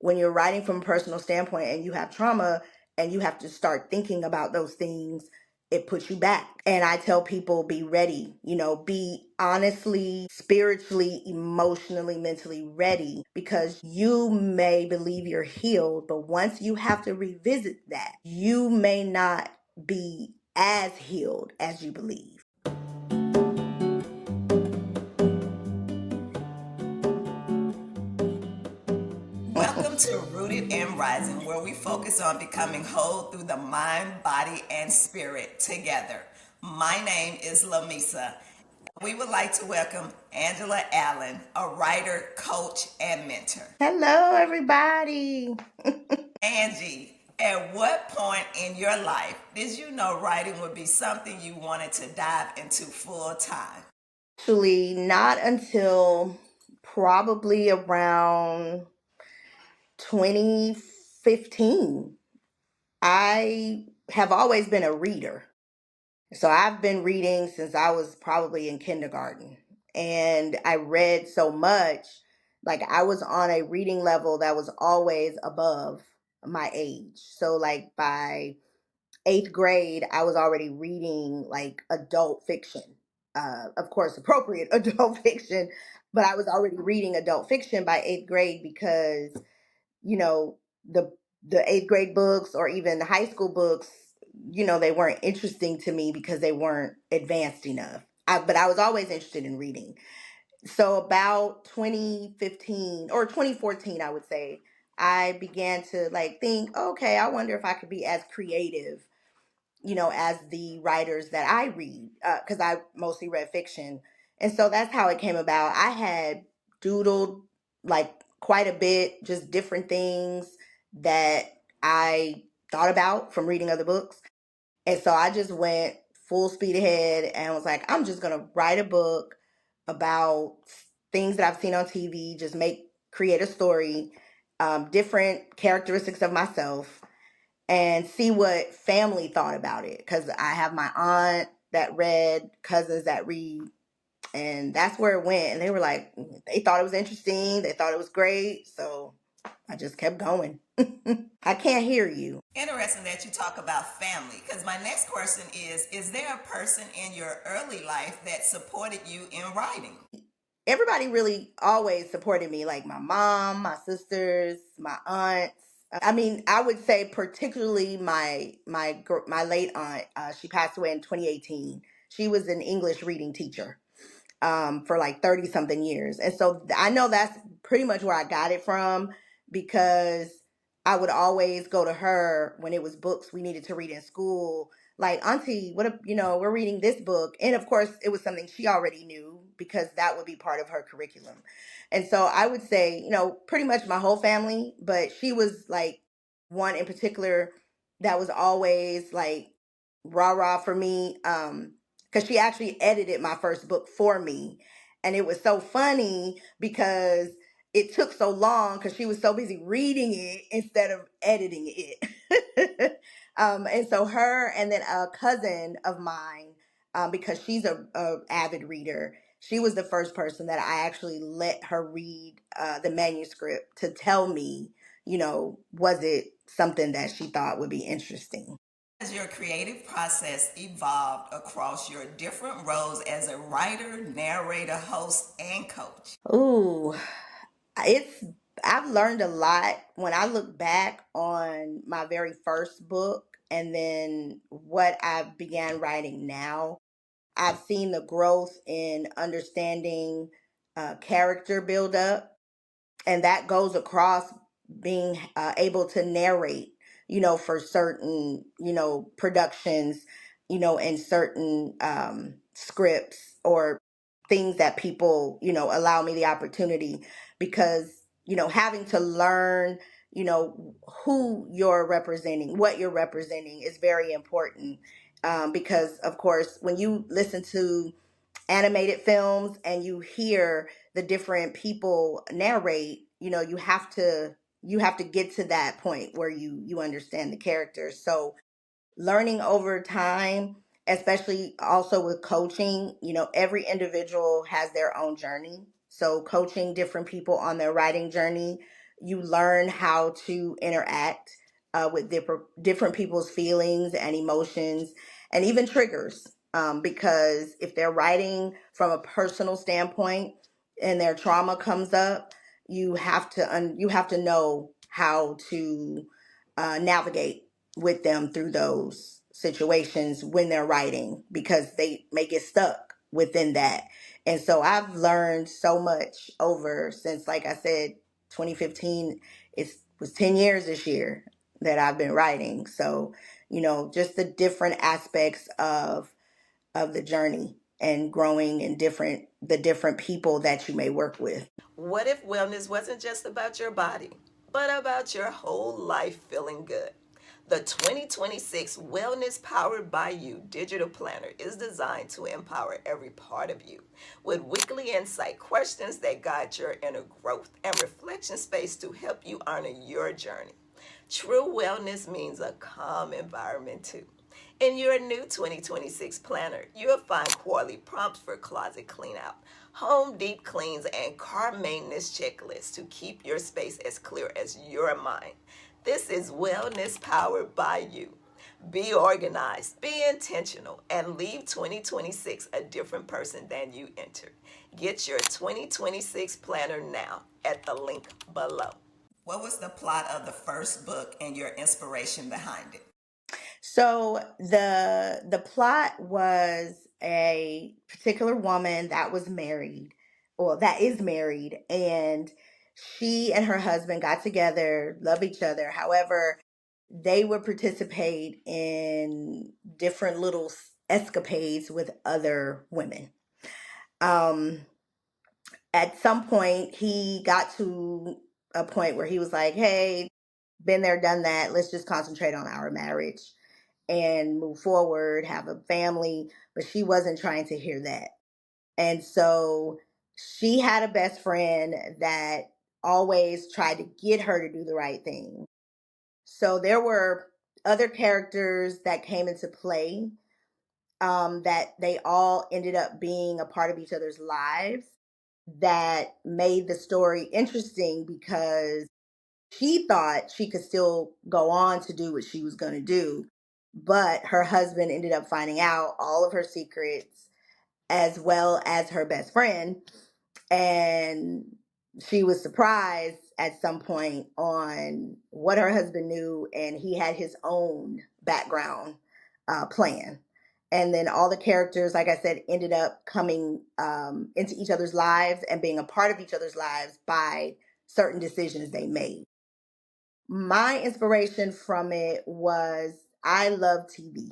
when you're writing from a personal standpoint and you have trauma and you have to start thinking about those things, it puts you back. And I tell people, be ready, be honestly, spiritually, emotionally, mentally ready, because you may believe you're healed, but once you have to revisit that, you may not be as healed as you believe. Welcome to Rooted and Rising, where we focus on becoming whole through the mind, body, and spirit together. My name is Lamisa. We would like to welcome Angela Allen, a writer, coach, and mentor. Hello, everybody. Angie, at what point in your life did you know writing would be something you wanted to dive into full time? Actually, not until probably around 2015. I have always been a reader. So I've been reading since I was probably in kindergarten. And I read so much, like I was on a reading level that was always above my age. So, like by eighth grade, I was already reading like adult fiction. Of course, appropriate adult fiction, but I was already reading adult fiction by eighth grade because you know the the eighth grade books or even the high school books, they weren't interesting to me because they weren't advanced enough. But I was always interested in reading. So about 2015 or 2014, I would say, I began to like think, okay, I wonder if I could be as creative, as the writers that I read, because I mostly read fiction. And so that's how it came about. I had doodled like quite a bit, just different things that I thought about from reading other books. And so I just went full speed ahead and was like, I'm just going to write a book about things that I've seen on TV, just create a story, different characteristics of myself, and see what family thought about it. Because I have my aunt that read, cousins that read, and that's where it went. And they were like, they thought it was interesting, they thought it was great. So I just kept going. I can't hear you. Interesting that you talk about family, because my next question is there a person in your early life that supported you in writing? Everybody really always supported me, like my mom, my sisters, my aunts. I mean, I would say particularly my late aunt. She passed away in 2018. She was an English reading teacher for like 30 something years. And so I know that's pretty much where I got it from, because I would always go to her when it was books we needed to read in school. Like, Auntie, what, we're reading this book. And of course, it was something she already knew because that would be part of her curriculum. And so I would say, pretty much my whole family, but she was like one in particular that was always like rah rah for me. Because she actually edited my first book for me. And it was so funny because it took so long because she was so busy reading it instead of editing it. And so her and then a cousin of mine, because she's a avid reader, she was the first person that I actually let her read the manuscript to tell me, was it something that she thought would be interesting. Has your creative process evolved across your different roles as a writer, narrator, host, and coach? Ooh, it's I've learned a lot when I look back on my very first book and then what I began writing now. I've seen the growth in understanding character build up, and that goes across being able to narrate, for certain, productions, and certain scripts or things that people, allow me the opportunity, because, having to learn, who you're representing, what you're representing is very important. Because of course, when you listen to animated films and you hear the different people narrate, you have to get to that point where you understand the characters. So learning over time, especially also with coaching, every individual has their own journey. So coaching different people on their writing journey, You learn how to interact with different people's feelings and emotions and even triggers. Because if they're writing from a personal standpoint and their trauma comes up, you have to know how to navigate with them through those situations when they're writing, because they may get stuck within that. And so I've learned so much over since, like I said, 2015. It was 10 years this year that I've been writing. So, just the different aspects of the journey and growing and the different people that you may work with. What if wellness wasn't just about your body, but about your whole life feeling good? The 2026 Wellness Powered by You digital planner is designed to empower every part of you with weekly insight, questions that guide your inner growth, and reflection space to help you honor your journey. True wellness means a calm environment too. In your new 2026 planner, you'll find quarterly prompts for closet cleanout, home deep cleans, and car maintenance checklists to keep your space as clear as your mind. This is wellness powered by you. Be organized, be intentional, and leave 2026 a different person than you entered. Get your 2026 planner now at the link below. What was the plot of the first book and your inspiration behind it? So the plot was a particular woman that was married, or that is married, and she and her husband got together, love each other. However, they would participate in different little escapades with other women. Um, at some point, he got to a point where he was like, "Hey, been there, done that. Let's just concentrate on our marriage and move forward, have a family." But she wasn't trying to hear that. And so she had a best friend that always tried to get her to do the right thing. So there were other characters that came into play, that they all ended up being a part of each other's lives, that made the story interesting because she thought she could still go on to do what she was going to do. But her husband ended up finding out all of her secrets, as well as her best friend. And she was surprised at some point on what her husband knew, and he had his own background plan. And then all the characters, like I said, ended up coming into each other's lives and being a part of each other's lives by certain decisions they made. My inspiration from it was, I love TV.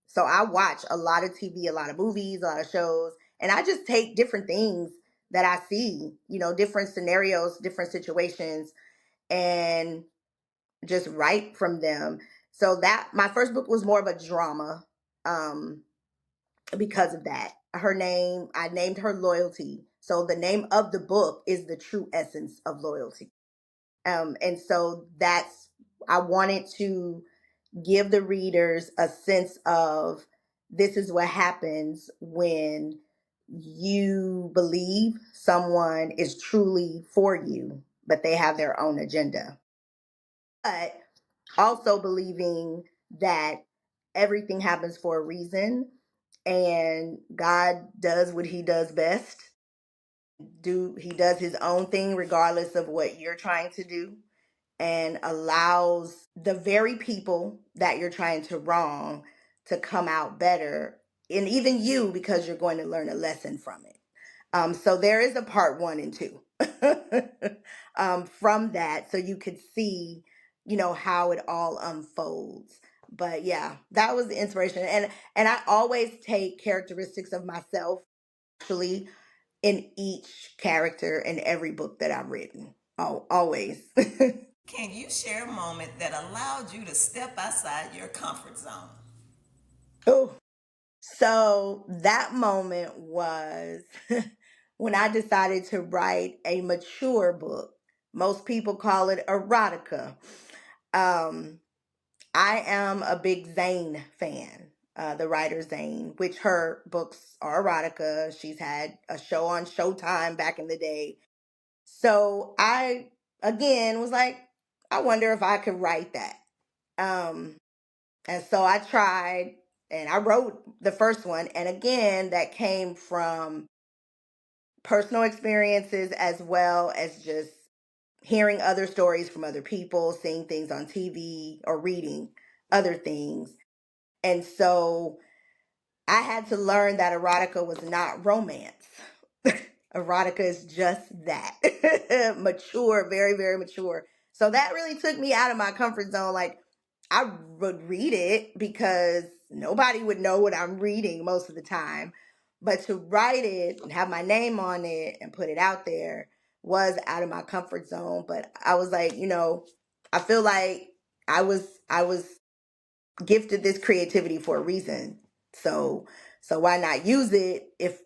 So I watch a lot of TV, a lot of movies, a lot of shows, and I just take different things that I see, different scenarios, different situations, and just write from them. So that my first book was more of a drama, um, because of that. Her name, I named her Loyalty. So the name of the book is the true essence of loyalty. And so I wanted to give the readers a sense of, this is what happens when you believe someone is truly for you, but they have their own agenda. But also believing that everything happens for a reason, and God does what he does best. He does his own thing regardless of what you're trying to do, and allows the very people that you're trying to wrong to come out better, and even you, because you're going to learn a lesson from it. So there is a part one and two from that, so you could see, how it all unfolds. But yeah, that was the inspiration, and I always take characteristics of myself actually in each character in every book that I've written. Oh, always. Can you share a moment that allowed you to step outside your comfort zone? Oh, so that moment was when I decided to write a mature book. Most people call it erotica. Um, I am a big Zane fan, the writer Zane, which her books are erotica. She's had a show on Showtime back in the day. So I again was like, I wonder if I could write that. Um, and so I tried and I wrote the first one. And again, that came from personal experiences as well as just hearing other stories from other people, seeing things on TV or reading other things. And so I had to learn that erotica was not romance. Erotica is just that. Mature, very, very mature. So that really took me out of my comfort zone. Like, I would read it because nobody would know what I'm reading most of the time. But to write it and have my name on it and put it out there was out of my comfort zone. But I was like, I feel like I was gifted this creativity for a reason. So why not use it if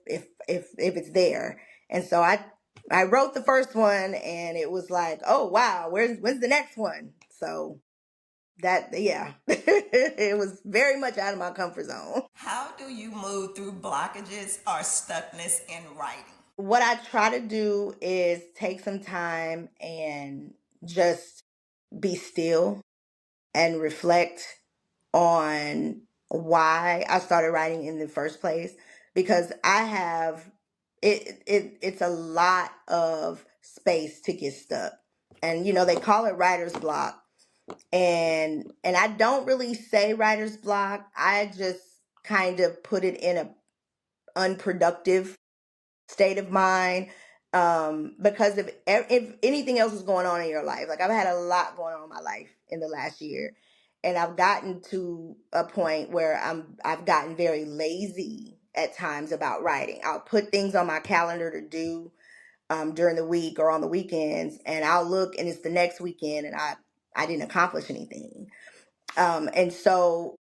it's there? And so I wrote the first one and it was like, oh wow, when's the next one? So that, yeah. It was very much out of my comfort zone. How do you move through blockages or stuckness in writing? What I try to do is take some time and just be still and reflect on why I started writing in the first place, because I have it's a lot of space to get stuck. And they call it writer's block. And I don't really say writer's block. I just kind of put it in a unproductive state of mind, because if anything else is going on in your life, like I've had a lot going on in my life in the last year, and I've gotten to a point where I've gotten very lazy at times about writing. I'll put things on my calendar to do during the week or on the weekends, and I'll look and it's the next weekend and I didn't accomplish anything. And so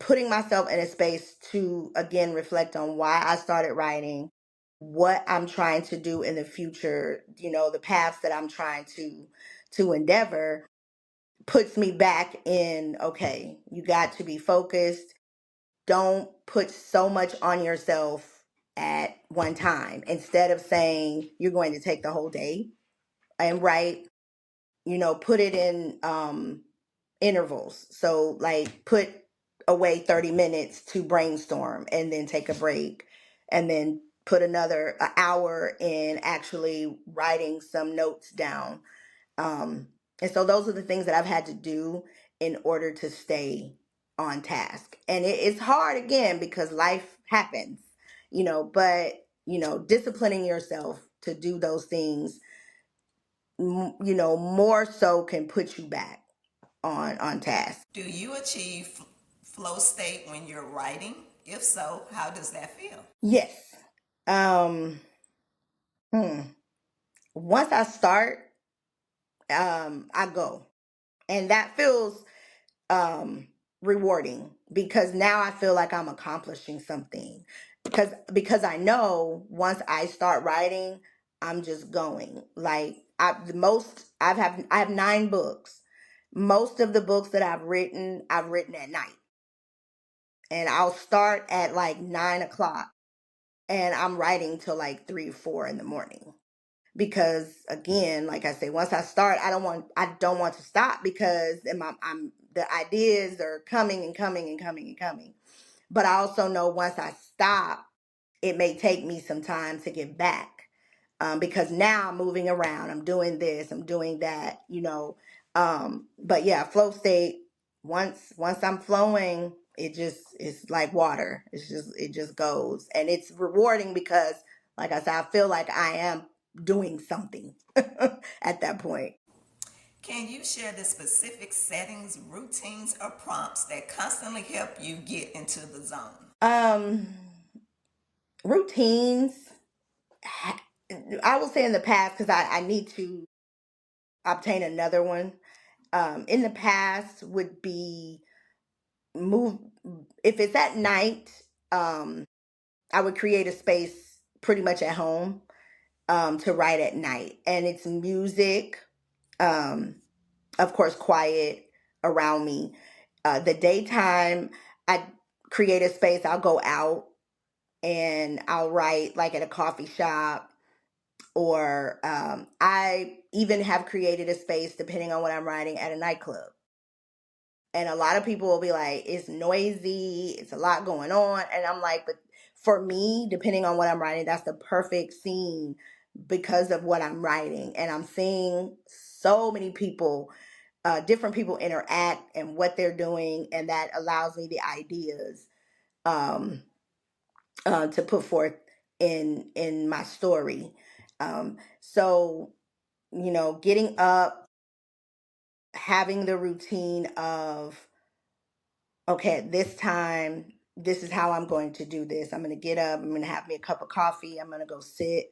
putting myself in a space to again reflect on why I started writing, what I'm trying to do in the future, the paths that I'm trying to endeavor, puts me back in, okay, you got to be focused. Don't put so much on yourself at one time. Instead of saying you're going to take the whole day and write, put it in intervals. So like put away 30 minutes to brainstorm and then take a break, and then put another hour in actually writing some notes down. And so those are the things that I've had to do in order to stay on task. And it's hard again because life happens, but disciplining yourself to do those things, more so can put you back on task. Do you achieve flow state when you're writing? If so, how does that feel? Yes. Um, hmm. Once I start, I go. And that feels um rewarding because now I feel like I'm accomplishing something. Because I know once I start writing, I'm just going. Like I have 9 books. Most of the books that I've written at night. And I'll start at like 9 o'clock and I'm writing till like 3 or 4 in the morning. Because again, like I say, once I start, I don't want to stop, because the ideas are coming and coming and coming and coming. But I also know once I stop, it may take me some time to get back, because now I'm moving around, I'm doing this, I'm doing that, but yeah, flow state, once I'm flowing, it's like water. It just goes, and it's rewarding because, like I said, I feel like I am doing something at that point. Can you share the specific settings, routines, or prompts that constantly help you get into the zone? um Routines, I will say in the past, because I need to obtain another one. In the past would be move if it's at night. I would create a space pretty much at home, to write at night, and it's music, um of course quiet around me. The daytime, I create a space, I'll go out and I'll write like at a coffee shop, or I even have created a space, depending on what I'm writing, at a nightclub. And a lot of people will be like, it's noisy, it's a lot going on. And I'm like, but for me, depending on what I'm writing, that's the perfect scene because of what I'm writing. And I'm seeing so many people, different people interact and what they're doing. And that allows me the ideas um, to put forth in my story. So, getting up, having the routine of, okay, at this time, this is how I'm going to do this. I'm going to get up, I'm going to have me a cup of coffee, I'm going to go sit,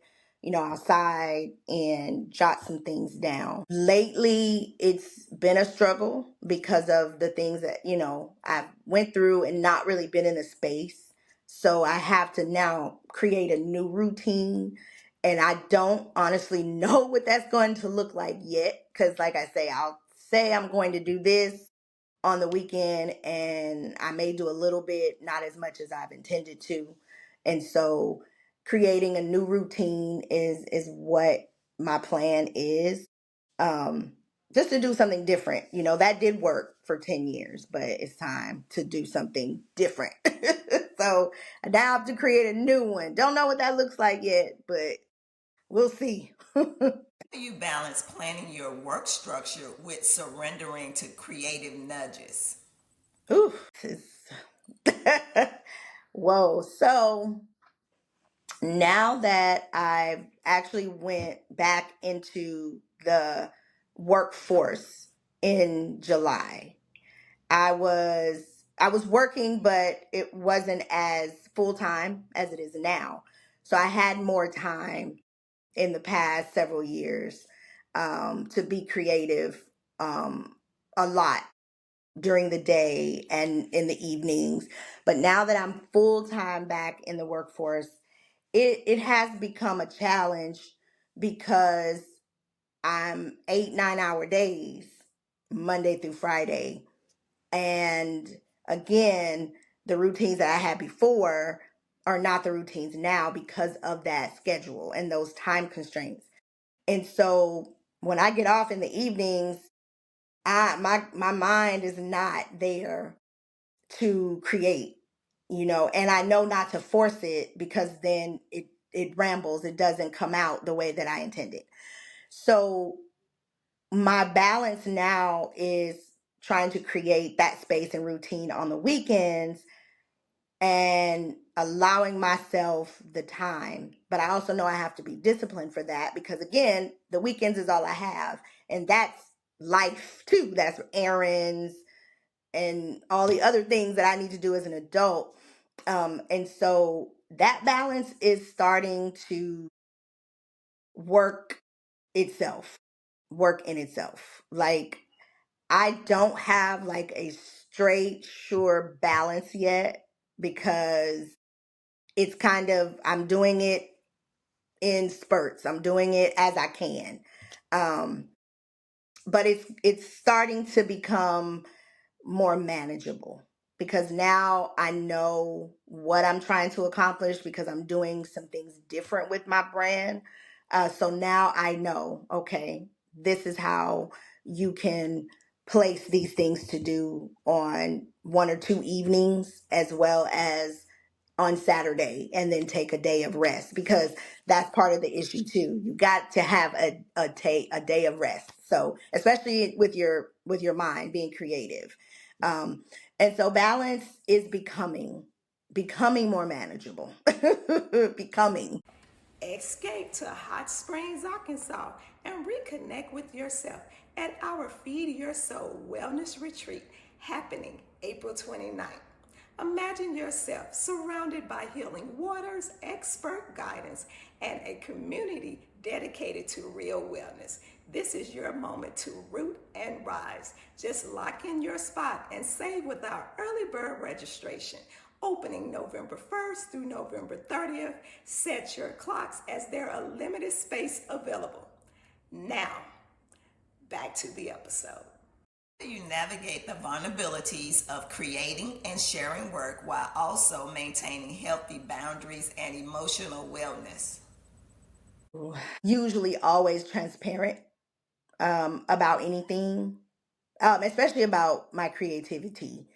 outside and jot some things down. Lately, it's been a struggle because of the things that, I've went through and not really been in a space. So I have to now create a new routine. And I don't honestly know what that's going to look like yet. Because, like I say, I'll say I'm going to do this on the weekend and I may do a little bit, not as much as I've intended to. And so creating a new routine is what my plan is. Um just to do something different. That did work for 10 years, but it's time to do something different. So I now have to create a new one. Don't know what that looks like yet, but we'll see. Do you balance planning your work structure with surrendering to creative nudges? Ooh, whoa. So now that I've actually went back into the workforce in July, I was I was working, but it wasn't as full time as it is now. So I had more time in the past several years to be creative a lot during the day and in the evenings. But now that I'm full time back in the workforce, it has become a challenge because I'm 8, 9 hour days, Monday through Friday. And again, the routines that I had before are not the routines now because of that schedule and those time constraints. And so when I get off in the evenings, my mind is not there to create, and I know not to force it because then it rambles, it doesn't come out the way that I intended. So my balance now is trying to create that space and routine on the weekends and allowing myself the time. But I also know I have to be disciplined for that because, again, the weekends is all I have. And that's life too. That's errands and all the other things that I need to do as an adult. And so that balance is starting to work itself, work in itself. Like, I don't have like a straight, sure balance yet because it's kind of, I'm doing it in spurts. I'm doing it as I can. Um, but it's starting to become more manageable because now I know what I'm trying to accomplish because I'm doing some things different with my brand. So now I know, okay, this is how you can place these things to do on 1 or 2 evenings as well as on Saturday and then take a day of rest because that's part of the issue too. You got to have a day of rest. So especially with your mind being creative, um, and so balance is becoming more manageable. Becoming. Escape to Hot Springs, Arkansas, and reconnect with yourself at our Feed Your Soul Wellness Retreat happening April 29th. Imagine yourself surrounded by healing waters, expert guidance, and a community dedicated to real wellness. This is your moment to root and rise. Just lock in your spot and save with our early bird registration. Opening November 1st through November 30th. Set your clocks as there are limited space available. Now, back to the episode. How do you navigate the vulnerabilities of creating and sharing work while also maintaining healthy boundaries and emotional wellness? Usually always transparent. about anything, especially about my creativity.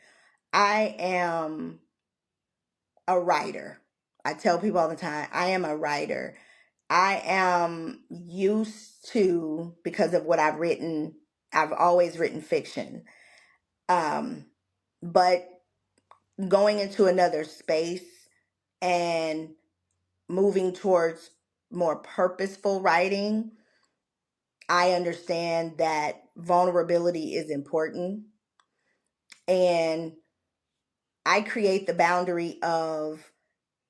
I am a writer. I tell people all the time, I am a writer. I am used to, because of what I've written, I've always written fiction. Um, but going into another space and moving towards more purposeful writing, I understand that vulnerability is important. And I create the boundary of,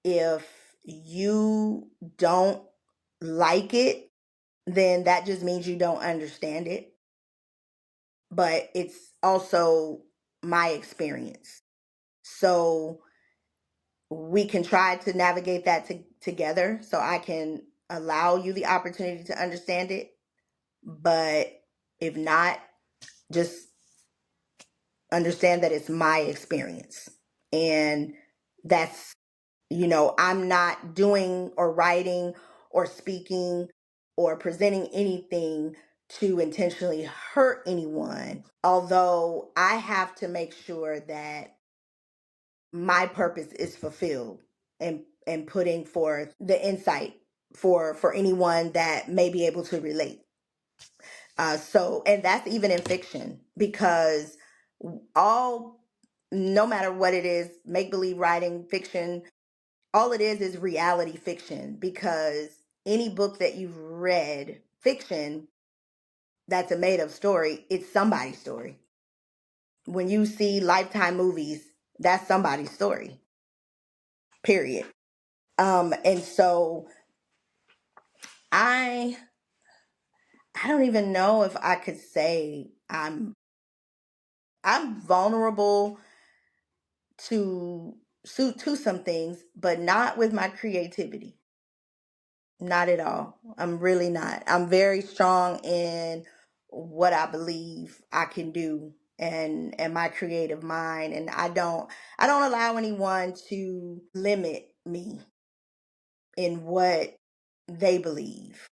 if you don't like it, then that just means you don't understand it. But it's also my experience. So we can try to navigate that together, so I can allow you the opportunity to understand it. But if not, just understand that it's my experience. And that's, I'm not doing or writing or speaking or presenting anything to intentionally hurt anyone. Although I have to make sure that my purpose is fulfilled, and putting forth the insight for anyone that may be able to relate. And that's even in fiction, because all, no matter what it is, make believe writing, fiction, all it is reality fiction. Because any book that you've read, fiction, that's a made up story, it's somebody's story. When you see Lifetime movies, that's somebody's story, period. And so I I don't even know if I could say I'm vulnerable to to some things, but not with my creativity. Not at all. I'm really not. I'm very strong in what I believe I can do, and my creative mind, and I don't allow anyone to limit me in what they believe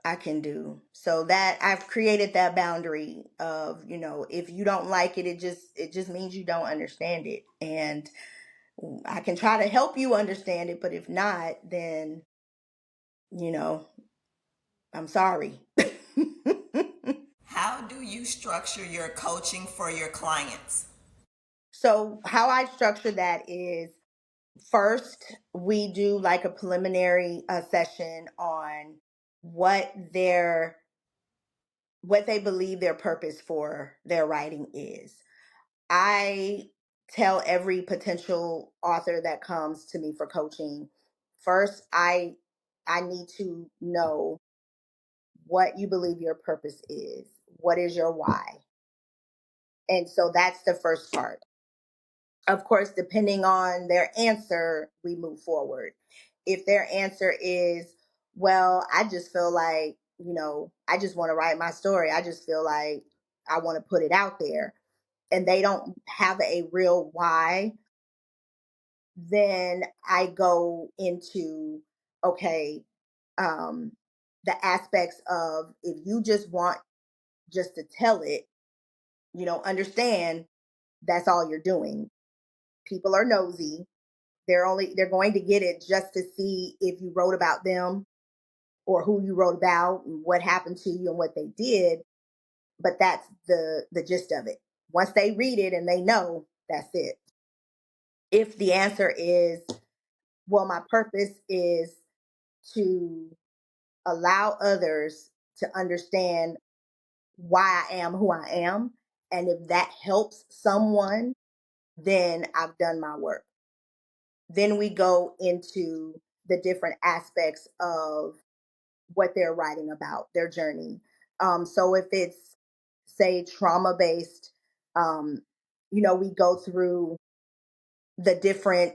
I can do. So that I've created that boundary of, if you don't like it, it just means you don't understand it. And I can try to help you understand it, but if not, then, you know, I'm sorry. How do you structure your coaching for your clients? So how I structure that is, first we do like a preliminary session on what their what they believe their purpose for their writing is. I tell every potential author that comes to me for coaching, first I need to know what you believe your purpose is. What is your why? And so that's the first part. Of course, depending on their answer, we move forward. If their answer is, well, I just feel like, I just want to write my story. I just feel like I want to put it out there, and they don't have a real why, then I go into, okay, um, the aspects of, if you just want just to tell it, understand that's all you're doing. People are nosy. They're going to get it just to see if you wrote about them, or who you wrote about and what happened to you and what they did. But that's the gist of it. Once they read it and they know, that's it. If the answer is, well, my purpose is to allow others to understand why I am who I am, and if that helps someone, then I've done my work. Then we go into the different aspects of what they're writing about, their journey. So if it's, say, trauma based, um, we go through the different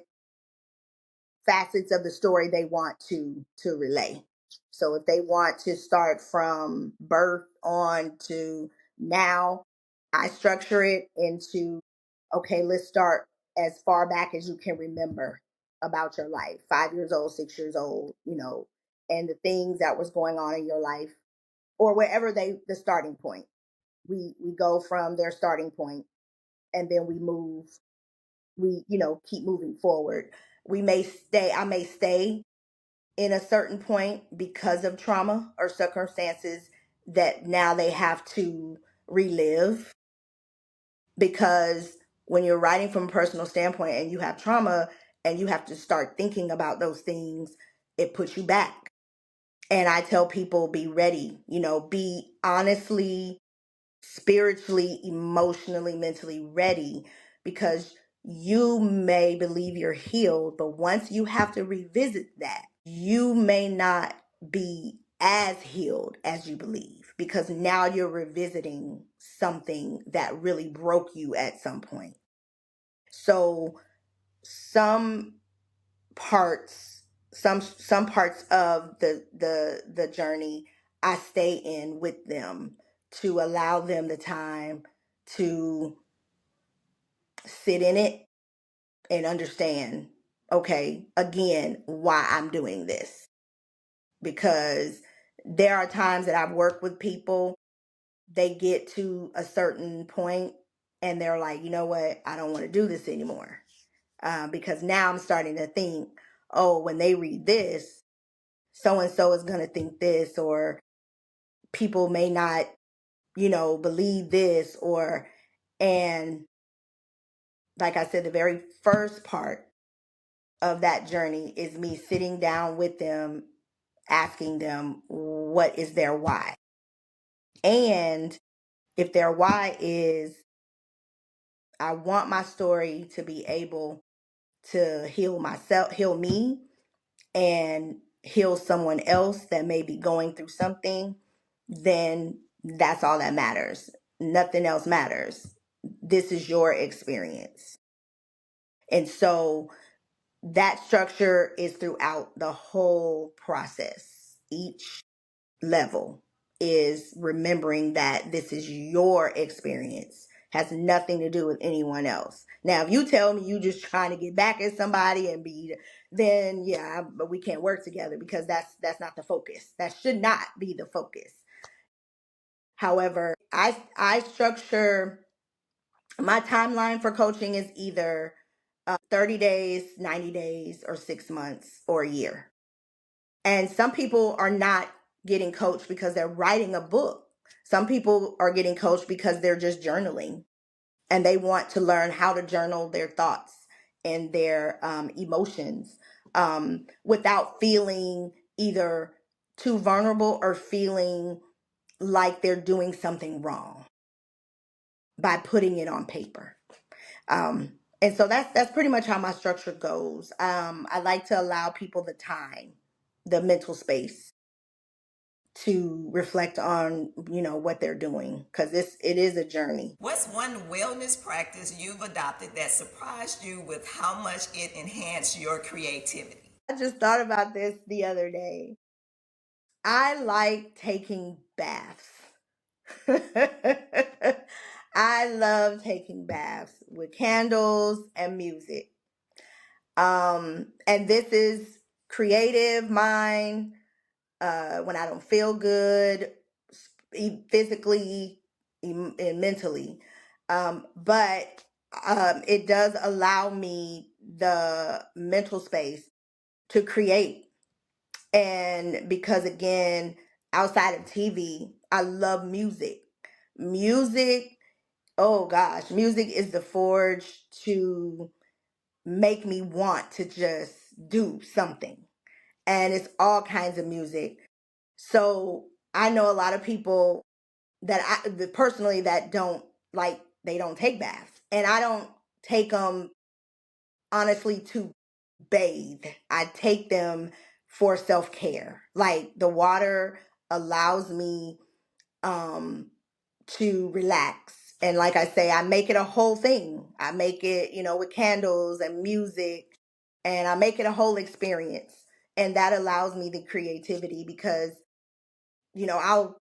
facets of the story they want to relay. So if they want to start from birth on to now, I structure it into, okay, let's start as far back as you can remember about your life. 5 years old, 6 years old, and the things that was going on in your life or wherever the starting point. We go from their starting point, and then we keep moving forward. I may stay in a certain point because of trauma or circumstances that now they have to relive, because when you're writing from a personal standpoint and you have trauma and you have to start thinking about those things, it puts you back. And I tell people, be ready, be honestly, spiritually, emotionally, mentally ready, because you may believe you're healed, but once you have to revisit that, you may not be as healed as you believe, because now you're revisiting something that really broke you at some point. So some parts some parts of the journey I stay in with them, to allow them the time to sit in it and understand, okay, again, why I'm doing this. Because there are times that I've worked with people, they get to a certain point and they're like, you know what, I don't want to do this anymore. Because now I'm starting to think, oh, when they read this, so and so is going to think this, or people may not, believe this, or, and like I said, the very first part of that journey is me sitting down with them, asking them what is their why. And if their why is, I want my story to be able to heal myself, heal me, and heal someone else that may be going through something, then that's all that matters. Nothing else matters. This is your experience. And so that structure is throughout the whole process. Each level is remembering that this is your experience, has nothing to do with anyone else. Now, if you tell me you just trying to get back at somebody and be, then yeah, but we can't work together, because that's not the focus. That should not be the focus. However, I structure my timeline for coaching is either 30 days, 90 days, or 6 months, or a year. And some people are not getting coached because they're writing a book. Some people are getting coached because they're just journaling and they want to learn how to journal their thoughts and their emotions, without feeling either too vulnerable or feeling like they're doing something wrong by putting it on paper. And so that's pretty much how my structure goes. I like to allow people the time, the mental space to reflect on, what they're doing, because it is a journey. What's one wellness practice you've adopted that surprised you with how much it enhanced your creativity? I just thought about this the other day. I like taking baths. I love taking baths with candles and music. And this is creative mind, when I don't feel good, physically and mentally. But it does allow me the mental space to create. And because, again, outside of TV, I love music. Music, oh gosh, music is the forge to make me want to just do something. And it's all kinds of music. So I know a lot of people personally that don't like, they don't take baths, and I don't take them honestly to bathe. I take them for self-care. Like, the water allows me um to relax. And like I say, I make it a whole thing. I make it, with candles and music, and I make it a whole experience. And that allows me the creativity, because I'll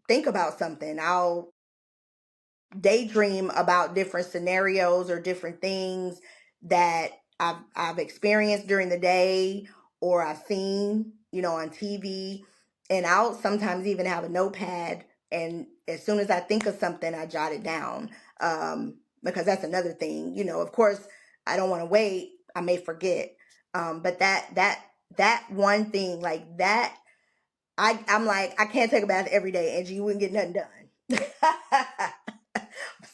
think about something. I'll daydream about different scenarios or different things that I've experienced during the day, or I've seen, on TV. And I'll sometimes even have a notepad, and as soon as I think of something, I jot it down. Because that's another thing, of course, I don't want to wait. I may forget. But that one thing like that, I'm like, I can't take a bath every day, Angie. You wouldn't get nothing done.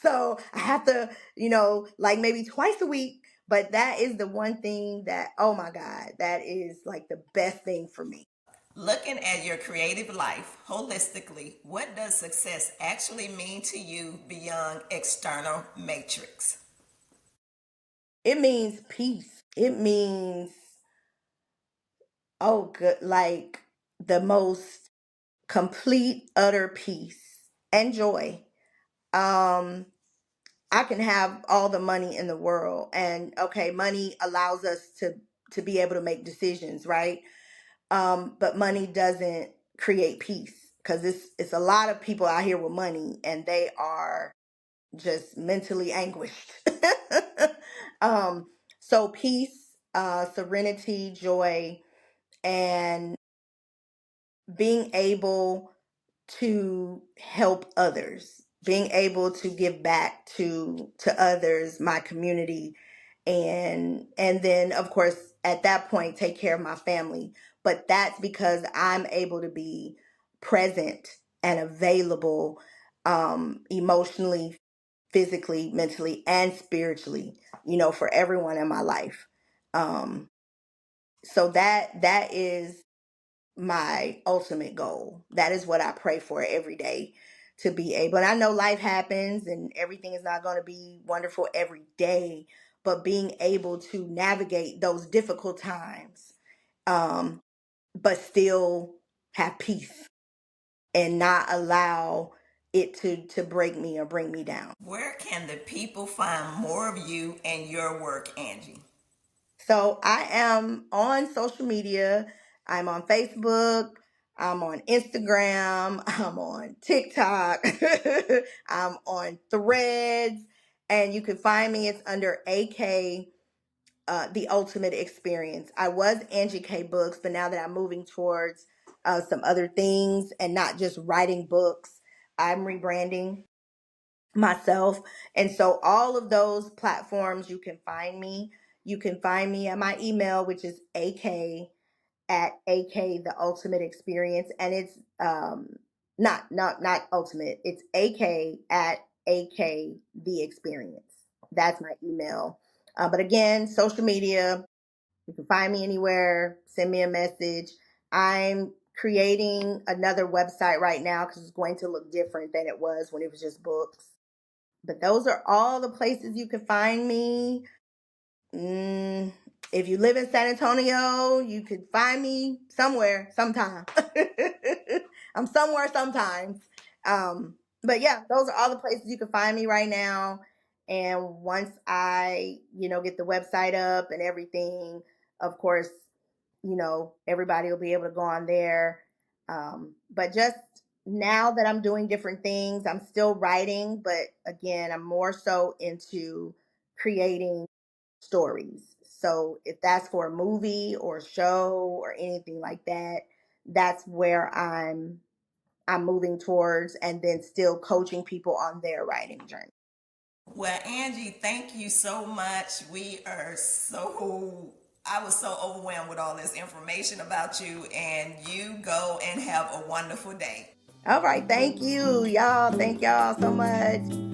So I have to, like maybe twice a week. But that is the one thing that, oh my God, that is like the best thing for me. Looking at your creative life holistically, what does success actually mean to you beyond external matrix? It means peace. It means, oh, good, like the most complete, utter peace and joy. Um, I can have all the money in the world, and okay, money allows us to be able to make decisions, right? But money doesn't create peace, because it's a lot of people out here with money, and they are just mentally anguished. um, so peace, serenity, joy, and being able to help others, being able to give back to others, my community, and then of course at that point take care of my family. But that's because I'm able to be present and available, emotionally, physically, mentally, and spiritually, for everyone in my life. Um, so that is my ultimate goal. That is what I pray for every day, to be able. And I know life happens and everything is not going to be wonderful every day, but being able to navigate those difficult times, um, but still have peace and not allow it to break me or bring me down. Where can the people find more of you and your work, Angie? So I am on social media. I'm on Facebook. I'm on Instagram. I'm on TikTok. I'm on Threads. And you can find me. It's under AK, The Ultimate Experience. I was Angie K Books, but now that I'm moving towards some other things and not just writing books, I'm rebranding myself. And so all of those platforms you can find me. You can find me at my email, which is AK the ultimate experience. And it's not ultimate. It's AK the experience. That's my email. But again, social media, you can find me anywhere, send me a message. I'm creating another website right now because it's going to look different than it was when it was just books. But those are all the places you can find me. Mm, if you live in San Antonio, you could find me somewhere, sometime. I'm somewhere sometimes. But yeah, those are all the places you can find me right now. And once I, get the website up and everything, of course, everybody will be able to go on there. But just now that I'm doing different things, I'm still writing, but again, I'm more so into creating stories. So if that's for a movie or a show or anything like that, that's where I'm moving towards, and then still coaching people on their writing journey. Well, Angie, thank you so much. I was so overwhelmed with all this information about you, and you go and have a wonderful day. All right, thank you, y'all. Thank y'all so much.